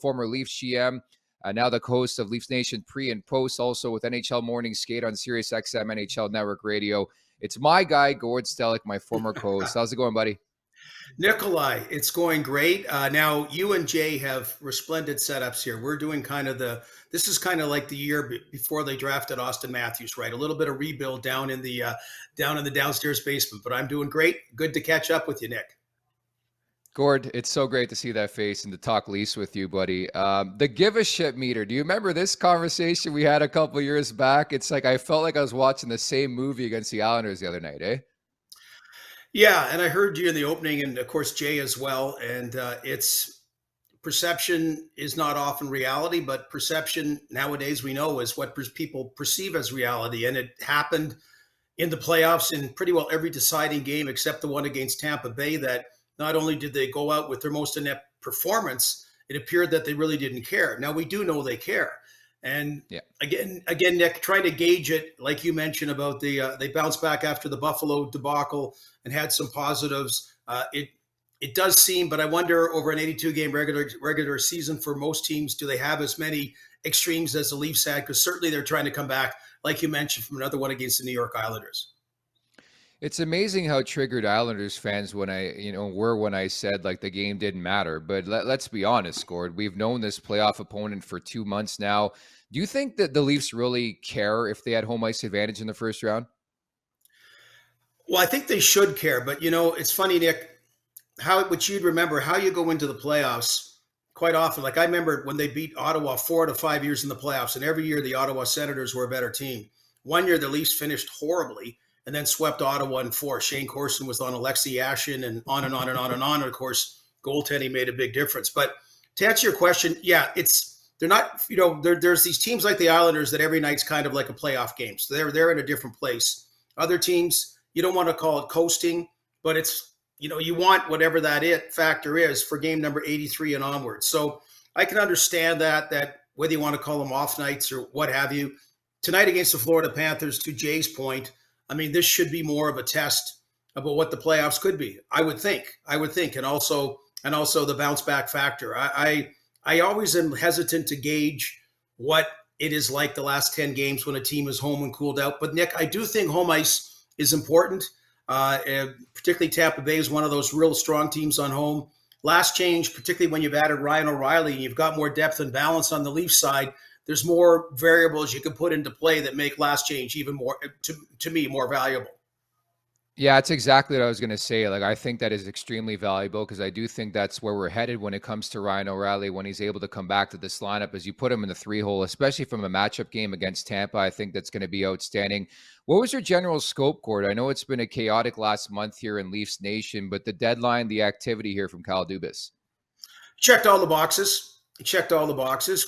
former Leafs GM, now the host of Leafs Nation pre and post, also with NHL Morning Skate on Sirius XM NHL Network Radio. It's my guy, Gord Stellick, my former co-host. How's it going, buddy? Nikolai, it's going great. Now, you and Jay have resplendent setups here. We're doing this is kind of like the year before they drafted Austin Matthews, right? A little bit of rebuild down in the downstairs basement, but I'm doing great. Good to catch up with you, Nick. Gord, it's so great to see that face and to talk Leafs with you, buddy. The give a shit meter. Do you remember this conversation we had a couple years back? It's like I felt like I was watching the same movie against the Islanders the other night, eh? Yeah, and I heard you in the opening, and of course Jay as well. And it's perception is not often reality, but perception nowadays we know is what people perceive as reality. And it happened in the playoffs in pretty well every deciding game except the one against Tampa Bay, that not only did they go out with their most inept performance, it appeared that they really didn't care. Now, we do know they care. And again, Nick, trying to gauge it, like you mentioned about they bounced back after the Buffalo debacle and had some positives. It does seem, but I wonder over an 82-game regular season for most teams, do they have as many extremes as the Leafs had? Because certainly they're trying to come back, like you mentioned, from another one against the New York Islanders. It's amazing how triggered Islanders fans were when I said like the game didn't matter. But let's be honest, Gord. We've known this playoff opponent for 2 months now. Do you think that the Leafs really care if they had home ice advantage in the first round? Well, I think they should care. But, it's funny, Nick, which you'd remember how you go into the playoffs quite often. Like I remember when they beat Ottawa 4 out of 5 years in the playoffs, and every year the Ottawa Senators were a better team. One year the Leafs finished horribly and then swept Ottawa in 4. Shane Corson was on Alexei Yashin and on and on and on and on. And of course, goaltending made a big difference. But to answer your question, yeah, they're not, there's these teams like the Islanders that every night's kind of like a playoff game. So they're in a different place. Other teams, you don't want to call it coasting, but it's, you want whatever that it factor is for game number 83 and onwards. So I can understand that whether you want to call them off nights or what have you. Tonight against the Florida Panthers, to Jay's point, I mean, this should be more of a test about what the playoffs could be. I would think, and also the bounce back factor. I always am hesitant to gauge what it is like the last 10 games when a team is home and cooled out. But Nick, I do think home ice is important. Particularly Tampa Bay is one of those real strong teams on home. Last change, particularly when you've added Ryan O'Reilly and you've got more depth and balance on the Leafs side, there's more variables you can put into play that make last change even more, to me, more valuable. Yeah, that's exactly what I was going to say. Like, I think that is extremely valuable because I do think that's where we're headed when it comes to Ryan O'Reilly when he's able to come back to this lineup as you put him in the 3-hole, especially from a matchup game against Tampa. I think that's going to be outstanding. What was your general scope, Gord? I know it's been a chaotic last month here in Leafs Nation, but the deadline, the activity here from Kyle Dubas. Checked all the boxes,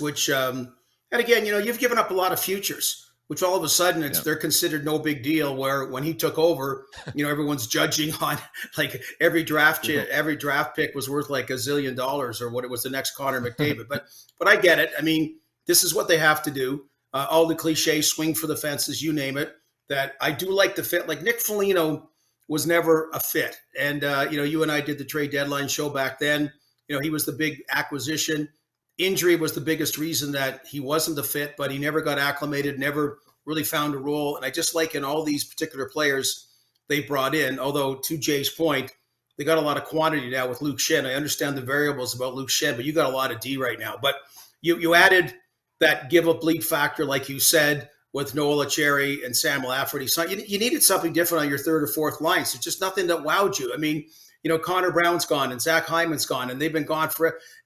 which, and again, you've given up a lot of futures, which all of a sudden they're considered no big deal. Where when he took over, everyone's judging on like every draft pick was worth like $1 zillion or what it was the next Connor McDavid. But I get it. I mean, this is what they have to do. All the cliches, swing for the fences, you name it. That I do like the fit. Like Nick Foligno was never a fit, and you and I did the trade deadline show back then. He was the big acquisition. Injury was the biggest reason that he wasn't a fit, but he never got acclimated, never really found a role. And I just like in all these particular players they brought in, although to Jay's point, they got a lot of quantity now with Luke Schenn. I understand the variables about Luke Schenn, but you got a lot of D right now. But you added that give up lead factor, like you said, with Noah Cherry and Sam Lafferty. So you needed something different on your third or fourth line. So just nothing that wowed you. I mean, Connor Brown's gone and Zach Hyman's gone, and they've been gone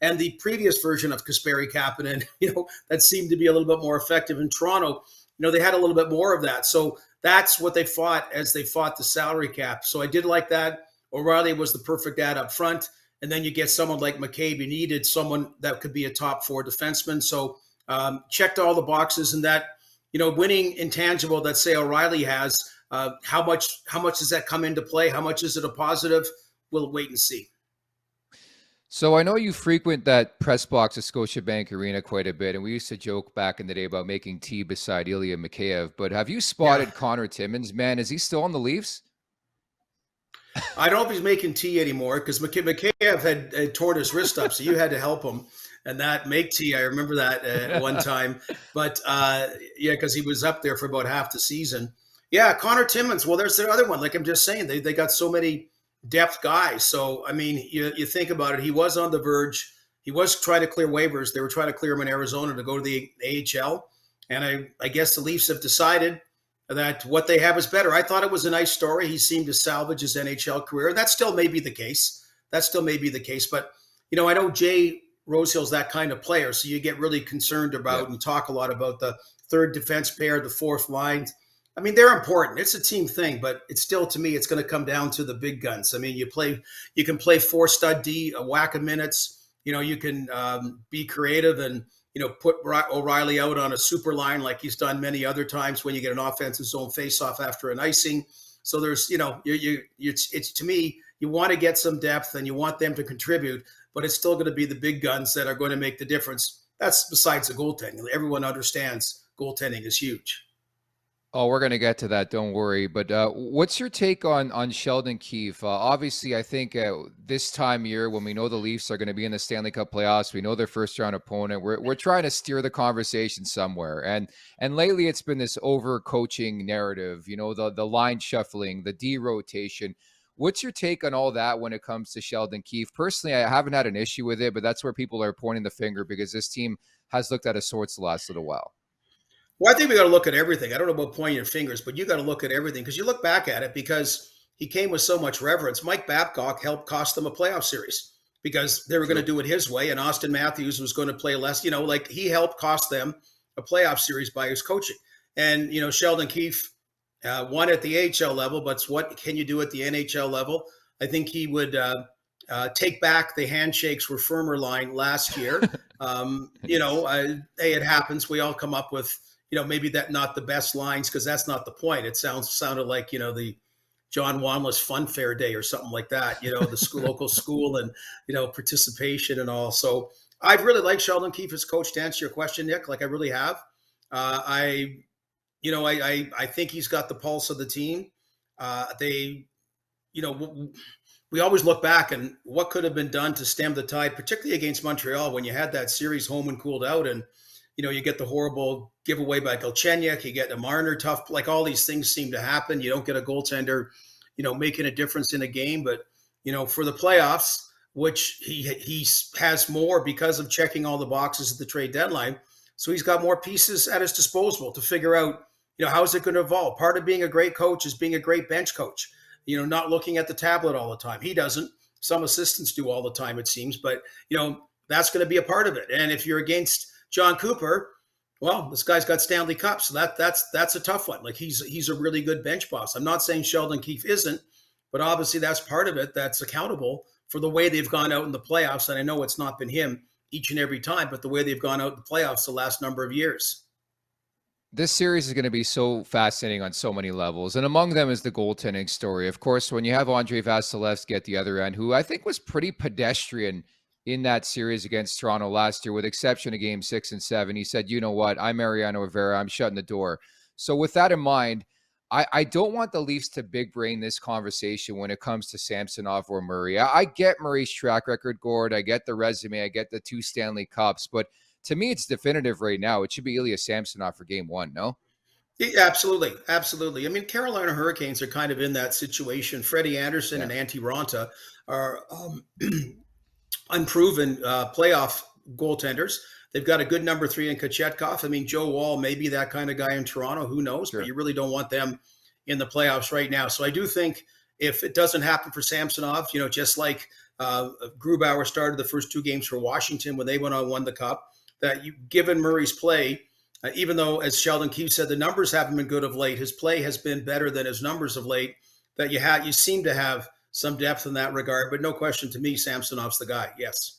and the previous version of Kasperi Kapanen, that seemed to be a little bit more effective in Toronto. They had a little bit more of that. So that's what they fought as they fought the salary cap. So I did like that. O'Reilly was the perfect ad up front. And then you get someone like McCabe. You needed someone that could be a top 4 defenseman. So checked all the boxes, and that, winning intangible that, say, O'Reilly has, how much does that come into play? How much is it a positive? We'll wait and see. So I know you frequent that press box at Scotiabank Arena quite a bit, and we used to joke back in the day about making tea beside Ilya Mikheyev. But have you spotted Connor Timmins, man? Is he still on the Leafs? I don't know if he's making tea anymore because Mikheyev had torn his wrist up, so you had to help him. and that make tea. I remember that at one time, but yeah, because he was up there for about half the season. Yeah, Connor Timmins. Well, there's the other one. Like I'm just saying, they got so many depth guys. So I mean, you think about it. He was on the verge. He was trying to clear waivers. They were trying to clear him in Arizona to go to the AHL, and I guess the Leafs have decided that what they have is better. I thought it was a nice story. He seemed to salvage his NHL career. That still may be the case. That still may be the case. But, I know Jay Rosehill's that kind of player. So you get really concerned about and talk a lot about the third defense pair, the fourth line. I mean, they're important. It's a team thing, but it's still, to me, it's going to come down to the big guns. I mean, you can play four stud D, a whack of minutes. You can be creative and put O'Reilly out on a super line like he's done many other times when you get an offensive zone faceoff after an icing. So there's, it's to me, you want to get some depth and you want them to contribute, but it's still going to be the big guns that are going to make the difference. That's besides the goaltending. Everyone understands goaltending is huge. Oh, we're going to get to that. Don't worry. But what's your take on Sheldon Keefe? Obviously, I think this time of year when we know the Leafs are going to be in the Stanley Cup playoffs, we know their first round opponent. We're trying to steer the conversation somewhere. And lately, it's been this over coaching narrative. The line shuffling, the D rotation. What's your take on all that when it comes to Sheldon Keefe? Personally, I haven't had an issue with it, but that's where people are pointing the finger because this team has looked out of sorts the last little while. Well, I think we got to look at everything. I don't know about pointing your fingers, but you got to look at everything because you look back at it because he came with so much reverence. Mike Babcock helped cost them a playoff series because they were going to do it his way, and Austin Matthews was going to play less. Like he helped cost them a playoff series by his coaching. And Sheldon Keefe won at the AHL level, but what can you do at the NHL level? I think he would take back the handshakes were firmer line last year. Hey, it happens. We all come up with. Maybe that not the best lines because that's not the point. It sounded like, the John Wanless Fun Fair Day or something like that, the local school and, participation and all. So I've really liked Sheldon Keefe as coach to answer your question, Nick, like I really have. I think he's got the pulse of the team. We always look back and what could have been done to stem the tide, particularly against Montreal when you had that series home and cooled out and, you get the horrible giveaway by Galchenyuk, you get a Marner tough, like all these things seem to happen. You don't get a goaltender, making a difference in a game. But, for the playoffs, which he has more because of checking all the boxes at the trade deadline. So he's got more pieces at his disposal to figure out, how is it going to evolve? Part of being a great coach is being a great bench coach, not looking at the tablet all the time. He doesn't. Some assistants do all the time, it seems. But, that's going to be a part of it. And if you're against John Cooper, well, this guy's got Stanley Cups, so that's a tough one. Like he's a really good bench boss. I'm not saying Sheldon Keefe isn't, but obviously that's part of it. That's accountable for the way they've gone out in the playoffs. And I know it's not been him each and every time, but the way they've gone out in the playoffs the last number of years. This series is going to be so fascinating on so many levels. And among them is the goaltending story. Of course, when you have Andrei Vasilevsky at the other end, who I think was pretty pedestrian in that series against Toronto last year, with exception of game 6 and 7, he said, you know what, I'm Mariano Rivera, I'm shutting the door. So with that in mind, I don't want the Leafs to big brain this conversation when it comes to Samsonov or Murray. I get Murray's track record, Gord. I get the resume. I get the 2 Stanley Cups. But to me, it's definitive right now. It should be Ilya Samsonov for game 1, no? Yeah, absolutely. Absolutely. I mean, Carolina Hurricanes are kind of in that situation. Freddie Anderson and Antti Raanta are unproven playoff goaltenders. They've got a good number 3 in Kochetkov. I mean, Joe Wall may be that kind of guy in Toronto. Who knows? Sure. But you really don't want them in the playoffs right now. So I do think if it doesn't happen for Samsonov, just like Grubauer started the first 2 games for Washington when they went on and won the Cup, that given Murray's play, even though, as Sheldon Keefe said, the numbers haven't been good of late, his play has been better than his numbers of late, that you seem to have some depth in that regard. But no question to me, Samsonov's the guy. Yes.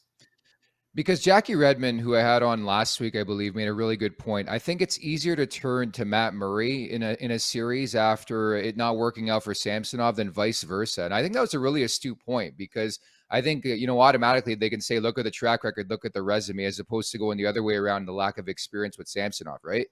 Because Jackie Redmond, who I had on last week, I believe, made a really good point. I think it's easier to turn to Matt Murray in a series after it not working out for Samsonov than vice versa. And I think that was a really astute point because I think, automatically they can say, look at the track record, look at the resume, as opposed to going the other way around, the lack of experience with Samsonov, right?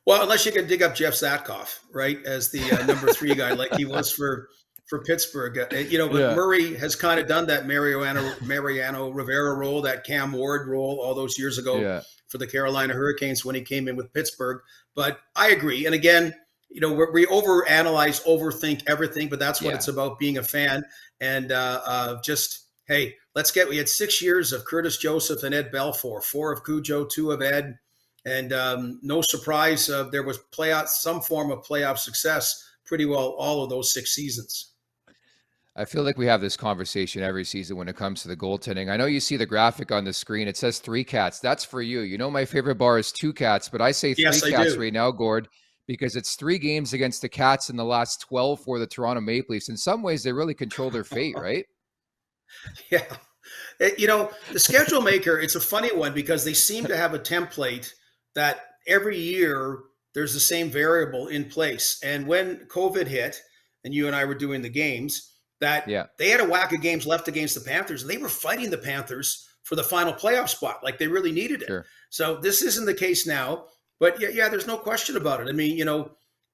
Well, unless you can dig up Jeff Zatkoff, right, as the number 3 guy, like he was for for Pittsburgh. But Yeah. Murray has kind of done that Mariano Rivera role, that Cam Ward role all those years ago Yeah. for the Carolina Hurricanes when he came in with Pittsburgh. But I agree. And again, we overanalyze, overthink everything, but that's what Yeah. it's about, being a fan. And just, hey, we had 6 years of Curtis Joseph and Ed Belfour, 4 of Cujo, 2 of Ed. And no surprise, there was some form of playoff success pretty well all of those 6 seasons. I feel like we have this conversation every season when it comes to the goaltending. I know you see the graphic on the screen. It says 3 cats. That's for you. You know, my favorite bar is 2 cats, but I say 3 Yes, I cats do. right now, Gord, because it's 3 games against the Cats in the last 12 for the Toronto Maple Leafs. In some ways, they really control their fate, right? Yeah. The schedule maker, it's a funny one because they seem to have a template that every year there's the same variable in place. And when COVID hit and you and I were doing the games, that Yeah, they had a whack of games left against the Panthers, and they were fighting the Panthers for the final playoff spot. Like, they really needed it. sure. So this isn't the case now, but yeah, there's no question about it. I mean,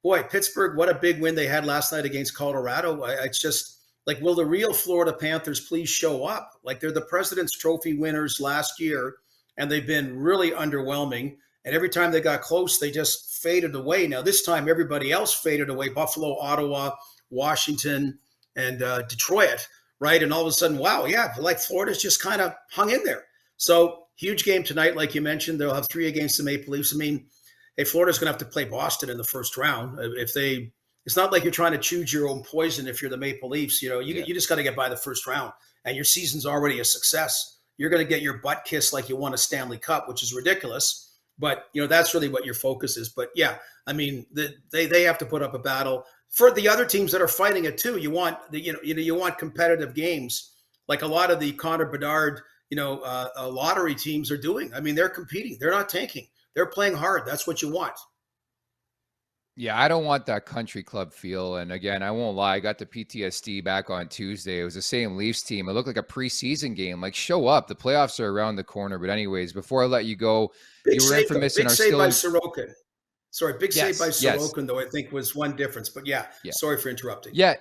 boy, Pittsburgh, what a big win they had last night against Colorado. It's just like, will the real Florida Panthers please show up? Like, they're the President's Trophy winners last year, and they've been really underwhelming. And every time they got close, they just faded away. Now, this time, everybody else faded away: Buffalo, Ottawa, Washington, and Detroit, right? And all of a sudden, wow, yeah, like Florida's just kind of hung in there. So, huge game tonight, like you mentioned. They'll have 3 against the Maple Leafs. I mean, hey, Florida's going to have to play Boston in the first round. It's not like you're trying to choose your own poison if you're the Maple Leafs. You just got to get by the first round, and your season's already a success. You're going to get your butt kissed like you won a Stanley Cup, which is ridiculous. But that's really what your focus is. But yeah, I mean, they have to put up a battle for the other teams that are fighting it too. You want you want competitive games, like a lot of the Connor Bedard lottery teams are doing. I mean, they're competing. They're not tanking. They're playing hard. That's what you want. Yeah, I don't want that country club feel. And again, I won't lie, I got the PTSD back on Tuesday. It was the same Leafs team. It looked like a preseason game. Like, show up. The playoffs are around the corner. But anyways, before I let you go, Big you were save, though. infamous and Big are save still by in. Sorokin. Sorry, big save by Yes, yes. Sorokin, though, I think was one difference. But yeah, Yeah. sorry for interrupting. Yeah.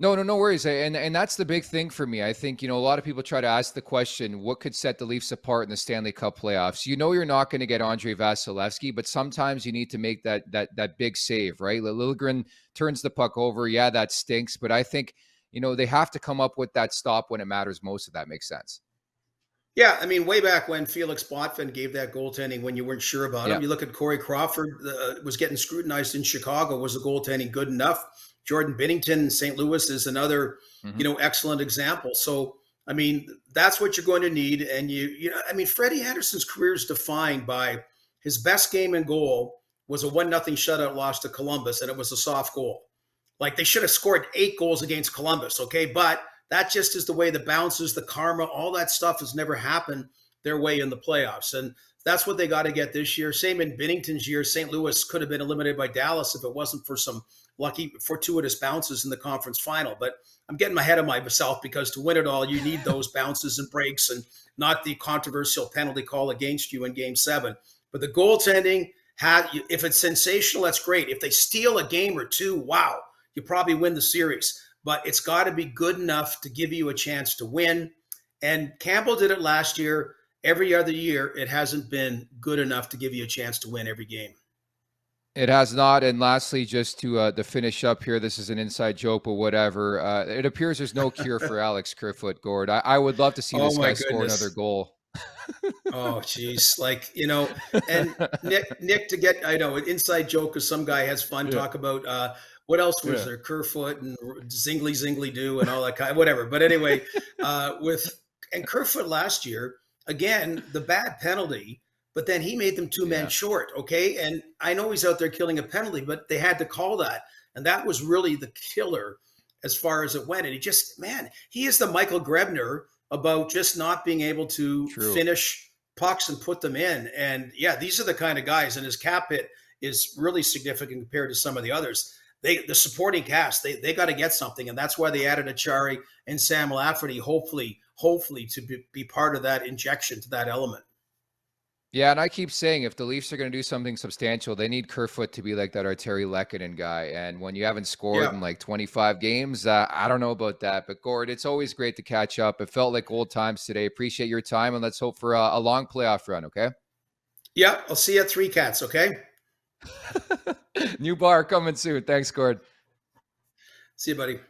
No worries. And that's the big thing for me. I think, a lot of people try to ask the question, what could set the Leafs apart in the Stanley Cup playoffs? You're not going to get Andrei Vasilevsky, but sometimes you need to make that big save, right? Liljegren turns the puck over. Yeah, that stinks. But I think, they have to come up with that stop when it matters most, if that makes sense. Yeah, I mean, way back when Felix Potvin gave that goaltending when you weren't sure about him. Yeah. You look at Corey Crawford, was getting scrutinized in Chicago. Was the goaltending good enough? Jordan Binnington in St. Louis is another, excellent example. So, I mean, that's what you're going to need. And I mean, Freddie Anderson's career is defined by his best game in goal was a 1-0 shutout loss to Columbus, and it was a soft goal. Like, they should have scored 8 goals against Columbus, okay? But that just is the way the bounces, the karma, all that stuff has never happened their way in the playoffs. And that's what they got to get this year. Same in Binnington's year. St. Louis could have been eliminated by Dallas if it wasn't for some lucky fortuitous bounces in the conference final. But I'm getting ahead of myself, because to win it all, you need those bounces and breaks and not the controversial penalty call against you in Game 7. But the goaltending, if it's sensational, that's great. If they steal a game or two, wow, you probably win the series. But it's got to be good enough to give you a chance to win. And Campbell did it last year. Every other year, it hasn't been good enough to give you a chance to win every game. It has not. And lastly, just to finish up here, this is an inside joke, but whatever. It appears there's no cure for Alex Kerfoot, Gord. I would love to see this guy score another goal. Oh, geez. Like, and Nick to get, I know, an inside joke because some guy has fun, talk about what else was there? Kerfoot and Zingly do and all that kind of whatever. But anyway, and Kerfoot last year, again, the bad penalty, but then he made them 2 men short. Okay. And I know he's out there killing a penalty, but they had to call that. And that was really the killer as far as it went. And he is the Michael Grebner about just not being able to finish pucks and put them in. And yeah, these are the kind of guys, and his cap hit is really significant compared to some of the others. The supporting cast, they got to get something. And that's why they added Achari and Sam Lafferty, hopefully to be part of that injection to that element. Yeah, and I keep saying if the Leafs are going to do something substantial, they need Kerfoot to be like that Arturi Lehkonen guy. And when you haven't scored Yeah. in like 25 games, I don't know about that. But Gord, it's always great to catch up. It felt like old times today. Appreciate your time, and let's hope for a long playoff run. Okay. Yeah. I'll see you at Three Cats. Okay. New bar coming soon. Thanks, Gord. See you, buddy.